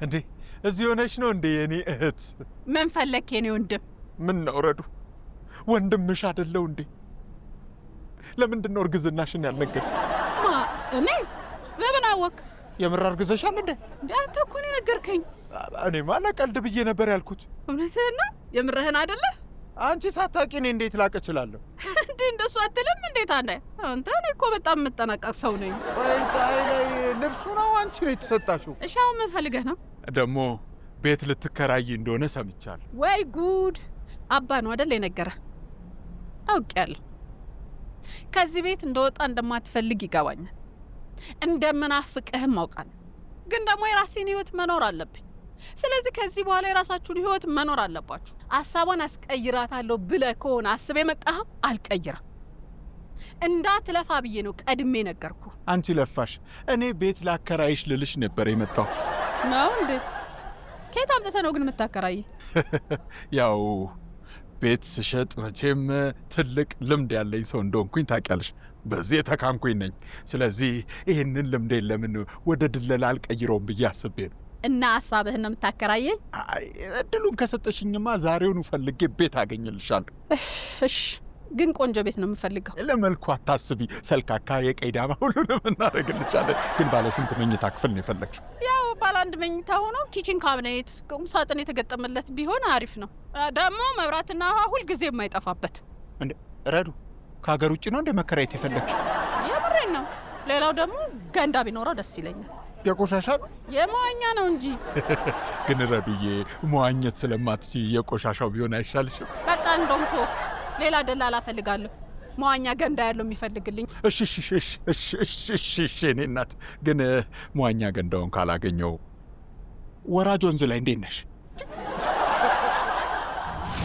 እንዴ እዚህ ሆነሽ ነው እንዴ የኔ እህት? ምን ፈለክ የኔ ወንድም? ምን ነው ረዱ ወንድምሽ አይደለው እንዴ? ለምንድን ነው እርግዝናሽን ያልነገርሽ? እኔ በምን አወቅ? የምር አርግዘሻል እንዴ? አንተ እኮ ነው ነገርከኝ። እኔማ ለቀልድ ብዬ ነበር ያልኩት። እውነትህን ነው? የምርህን አይደለ? አንቺ ሳታውቂ እኔ እንዴት ላቅ እችላለሁ? እንዴ እንደሱ አትልም እንዴት አለ? አንተ እኔ እኮ በጣም የምጠነቀቅ ሰው ነኝ። ወይ ፀሐይ ላይ ልብሱ ነው አንቺ ነው የተሰጣሽው? እሺ አሁን ምን ፈልገህ ነው? ደግሞ ቤት ልትከራይ እንደሆነ ሰምቻለሁ። ወይ ጉድ! አባ ነው አይደል የነገረህ? አውቄያለሁ። ከዚህ ቤት እንደወጣ እንደማትፈልግ ይገባኛል። እንደምናፍቅህም አውቃለሁ። ግን ደግሞ የራሴን ህይወት መኖር አለብኝ። ስለዚህ ከዚህ በኋላ የራሳችሁን ህይወት መኖር አለባችሁ። ሐሳቧን አስቀይራታለሁ ብለህ ከሆነ አስበህ መጣህ፣ አልቀይራም። እንዳትለፋ ብዬ ነው ቀድሜ ነገርኩ። አንቺ ለፋሽ፣ እኔ ቤት ላከራይሽ ልልሽ ነበር የመጣሁት። ነው እንዴ? ከየት አምጥተህ ነው ግን የምታከራይ? ያው ቤት ስሸጥ መቼም ትልቅ ልምድ ያለኝ ሰው እንደሆንኩኝ ታውቂያለሽ። በዚህ የተካንኩኝ ነኝ። ስለዚህ ይህንን ልምዴን ለምን ወደ ድለላ አልቀይረውም ብዬ አስቤ ነው። እና ሐሳብህን ነው የምታከራየኝ? እድሉን ከሰጠሽኝማ ዛሬውኑ ፈልጌ ቤት አገኝልሻለሁ። እሺ፣ ግን ቆንጆ ቤት ነው የምፈልገው። ለመልኩ አታስቢ፣ ሰልካካ የቀይ ዳማ ሁሉንም እናደርግልሻለን። ግን ባለ ስንት መኝታ ክፍል ነው የፈለግሽው? ያው ባለ አንድ መኝታ ሆኖ ኪችን ካቢኔት፣ ቁም ሳጥን የተገጠመለት ቢሆን አሪፍ ነው። ደግሞ መብራትና ውሃ ሁልጊዜ የማይጠፋበት። እንዴ ረዱ፣ ከሀገር ውጭ ነው እንደ መከራየት የፈለግሽው? የምሬን ነው። ሌላው ደግሞ ገንዳ ቢኖረው ደስ ይለኛል። የቆሻሻ ነው? የመዋኛ ነው እንጂ። ግን ረዱዬ፣ መዋኘት ስለማትች የቆሻሻው ቢሆን አይሻልሽም? በቃ እንደውም ቶ ሌላ ደላላ እፈልጋለሁ፣ መዋኛ ገንዳ ያለው የሚፈልግልኝ። እሺ እኔ እናት፣ ግን መዋኛ ገንዳውን ካላገኘው ወራጅ ወንዝ ላይ እንዴት ነሽ?